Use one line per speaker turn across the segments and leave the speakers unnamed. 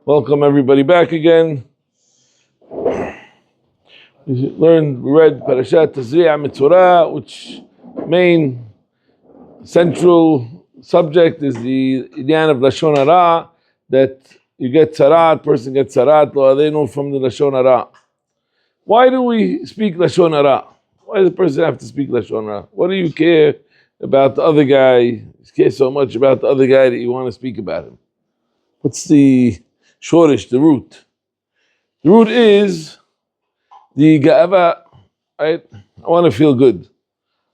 Welcome everybody back again. We read Parashat Tazri'ah Mitzorah, which main central subject is the idyan of Lashon Hara, that you get tzarat, person gets tzarat, lo aleinu, from the Lashon Hara. Why do we speak Lashon Hara? Why does the person have to speak Lashon Hara? What do you care about the other guy? You care so much about the other guy that you want to speak about him. What's the shortish, the root? The root is the ga'ava, right? I want to feel good.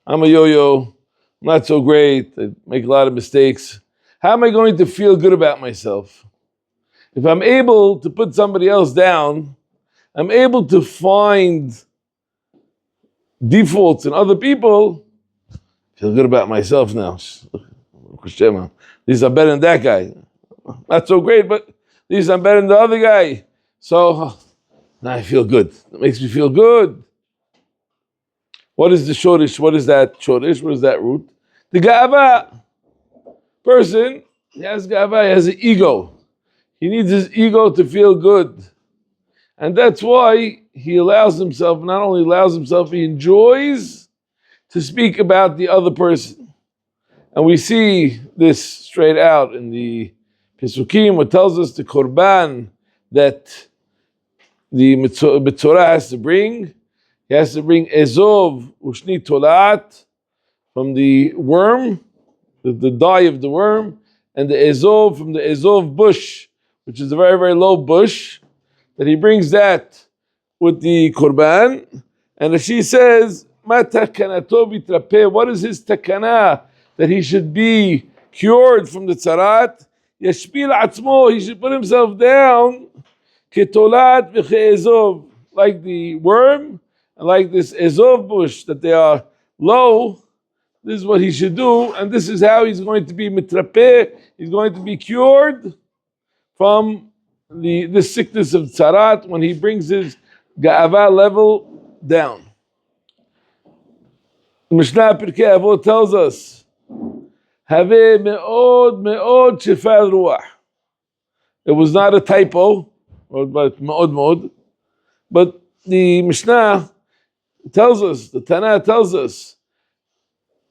I'm a yo-yo, I'm not so great, I make a lot of mistakes. How am I going to feel good about myself? If I'm able to put somebody else down, I'm able to find defaults in other people, feel good about myself now. At least I'm better than that guy. Not so great, but at least I'm better than the other guy. So now I feel good. It makes me feel good. What is the shortish? What is that shortish? What is that root? The ga'ava person, he has ga'ava, he has an ego. He needs his ego to feel good. And that's why he allows himself, not only allows himself, he enjoys to speak about the other person. And we see this straight out in the Pesukim, what tells us the korban that the Mitzorah has to bring. He has to bring Ezov Ushni Tolat from the worm, the dye of the worm, and the Ezov from the Ezov bush, which is a very, very low bush, that he brings that with the korban. And she says, Ma takanato bitrapeh, what is his takana? That he should be cured from the tzarat. Yashpil atzmo, he should put himself down, ketolat v'che'ezov, like the worm, and like this ezov bush, that they are low. This is what he should do, and this is how he's going to be mitrapeh, he's going to be cured from the sickness of tzarat when he brings his ga'ava level down. Mishnah Pirkei Avot tells us, Haveh me'od me'od shefal ruach. It was not a typo, but me'od me'od. But the Mishnah tells us, the Tanah tells us,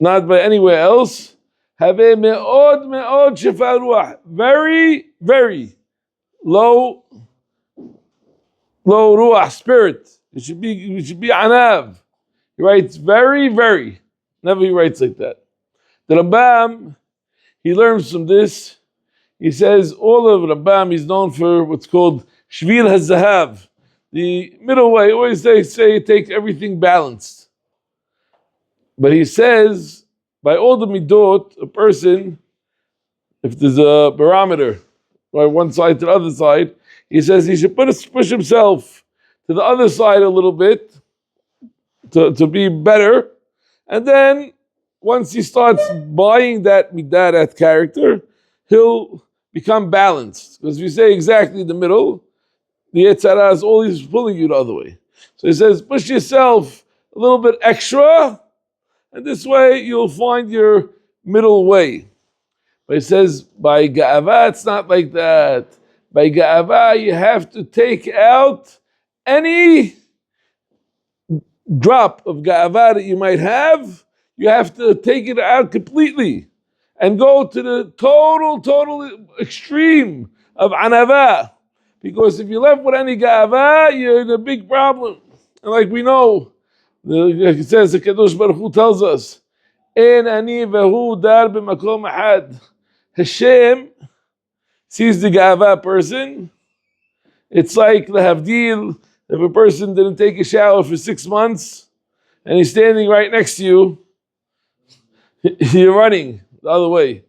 not by anywhere else, Haveh me'od me'od shefal ruach. Very, very low ruach, spirit. It should be anav. He writes very, very. Never he writes like that. The Rambam, he learns from this. He says all of Rambam is known for what's called Shvil HaZahav, the middle way. Always they say take everything balanced. But he says by all the midot, a person, if there's a barometer, right, one side to the other side, he says he should push himself to the other side a little bit to be better, and then once he starts buying that midah, that character, he'll become balanced. Because if you say exactly the middle, the Yetzer Hara is always pulling you the other way. So he says, push yourself a little bit extra, and this way you'll find your middle way. But he says, by ga'ava, it's not like that. By ga'ava, you have to take out any drop of ga'ava that you might have. You have to take it out completely and go to the total extreme of anava. Because if you're left with any ga'ava, you're in a big problem. And like we know, like it says, the Kedosh Baruch Hu tells us, En ani vehu dar b'makom ahad. Hashem sees the ga'ava person. It's like the havdil, if a person didn't take a shower for 6 months and he's standing right next to you, you're running the other way,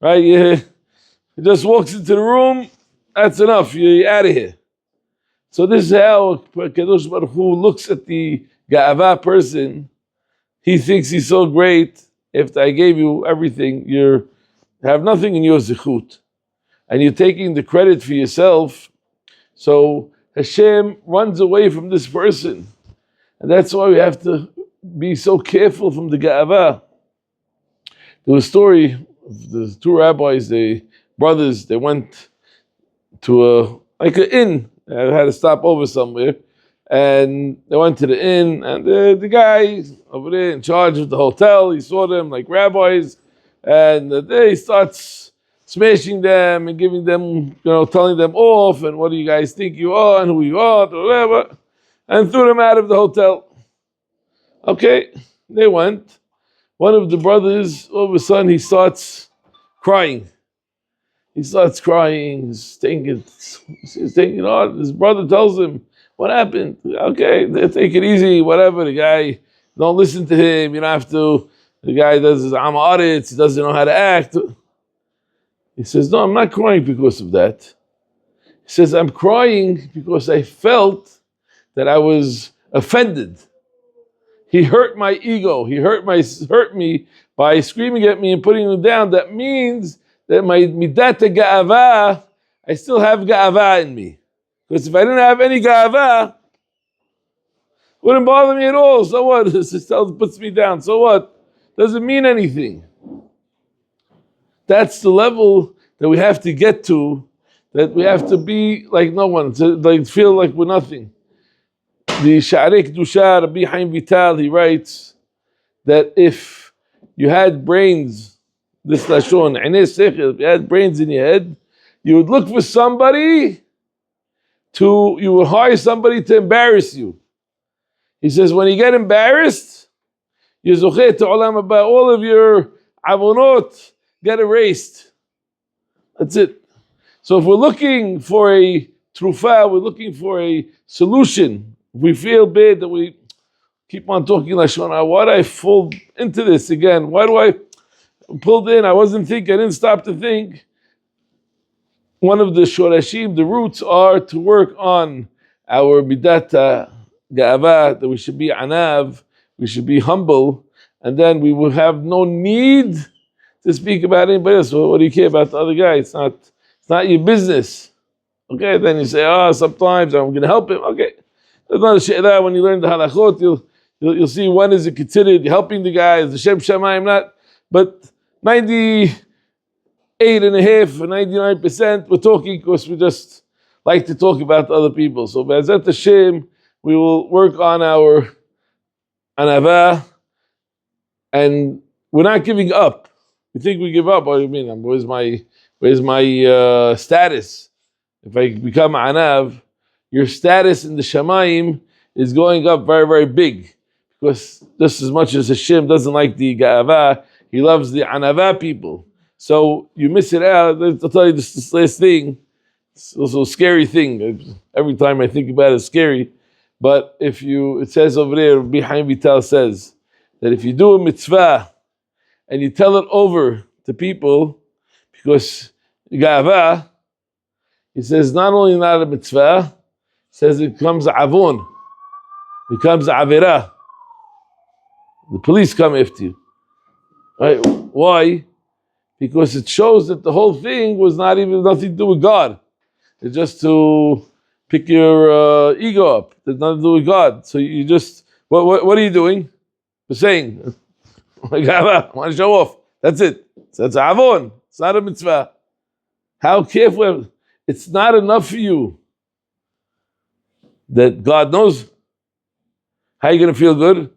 right? He just walks into the room, that's enough, you're out of here. So this is how Kedosh Baruch Hu looks at the ga'ava person. He thinks he's so great. If I gave you everything, you have nothing in your zichut, and you're taking the credit for yourself. So Hashem runs away from this person, and that's why we have to be so careful from the ga'ava. There was a story of the two rabbis, brothers, they went like an inn. I had to stop over somewhere, and they went to the inn, and the guy over there in charge of the hotel, he saw them like rabbis, and he starts smashing them and giving them, telling them off, and what do you guys think you are, and who you are, whatever, and threw them out of the hotel. Okay, they went. One of the brothers, all of a sudden, he starts crying. He's thinking, his brother tells him, what happened? Okay, take it easy, whatever. The guy, don't listen to him, you don't have to. The guy does his amaretz, he doesn't know how to act. He says, no, I'm not crying because of that. He says, I'm crying because I felt that I was offended. He hurt my ego. He hurt me by screaming at me and putting me down. That means that my midat ga'ava, I still have ga'ava in me. Because if I didn't have any ga'ava, it wouldn't bother me at all. So what? This puts me down. So what? Doesn't mean anything. That's the level that we have to get to, that we have to be like no one, to feel like we're nothing. The Acharei Kedusha, Rabbi Chaim Vital, he writes that if you had brains, this Lashon, if you had brains in your head, you would look for somebody you would hire somebody to embarrass you. He says, when you get embarrassed, you're zocheh to olam haba, all of your avonot get erased. That's it. So if we're looking for a trufa, we're looking for a solution. If we feel bad that we keep on talking Lashon, why do I fall into this again? Why do I pulled in? I wasn't thinking, I didn't stop to think. One of the shorashim, the roots are to work on our midata ga'ava, that we should be anav, we should be humble, and then we will have no need to speak about anybody else. What do you care about the other guy? It's not your business. Okay, then you say, sometimes I'm going to help him. Okay. There's not a she'edah. When you learn the halachot, you'll see when is it considered helping the guy, is the Shem Shamayim not. But 98.5% or 99%, we're talking because we just like to talk about other people. So Be'ezat Hashem, we will work on our anava, and we're not giving up. You think we give up? What do you mean? Where's my status? If I become anav, your status in the Shamayim is going up very, very big. Because just as much as Hashem doesn't like the Ga'ava, He loves the Anava people. So you miss it out. I'll tell you this last thing. It's also a scary thing. Every time I think about it, it's scary. But it says over there, Rabbi Chaim Vital says, that if you do a mitzvah and you tell it over to people, because Ga'ava, he says not only not a mitzvah, says it becomes avon, becomes avera. The police come after you. Right? Why? Because it shows that the whole thing was nothing to do with God. It's just to pick your ego up. It's nothing to do with God. So you just, what are you doing? You're saying, I want to show off. That's it. So that's avon. It's not a mitzvah. How careful. It's not enough for you that God knows. How are you going to feel good?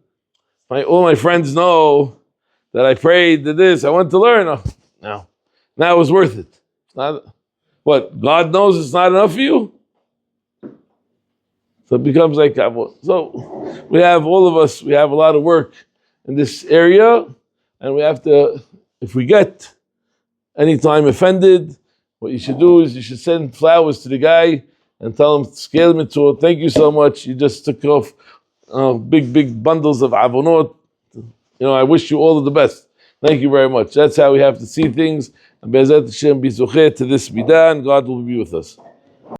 All my friends know that I prayed, did this, I want to learn. Oh, no. Now it was worth it. What? God knows it's not enough for you? So it becomes like, so we have, all of us, we have a lot of work in this area, and we have to, if we get anytime offended, what you should do is you should send flowers to the guy and tell him, scale him into it. Thank you so much. You just took off big bundles of avonot. I wish you all of the best. Thank you very much. That's how we have to see things. And Be'ezat Hashem be zocheh to this midah, and God will be with us.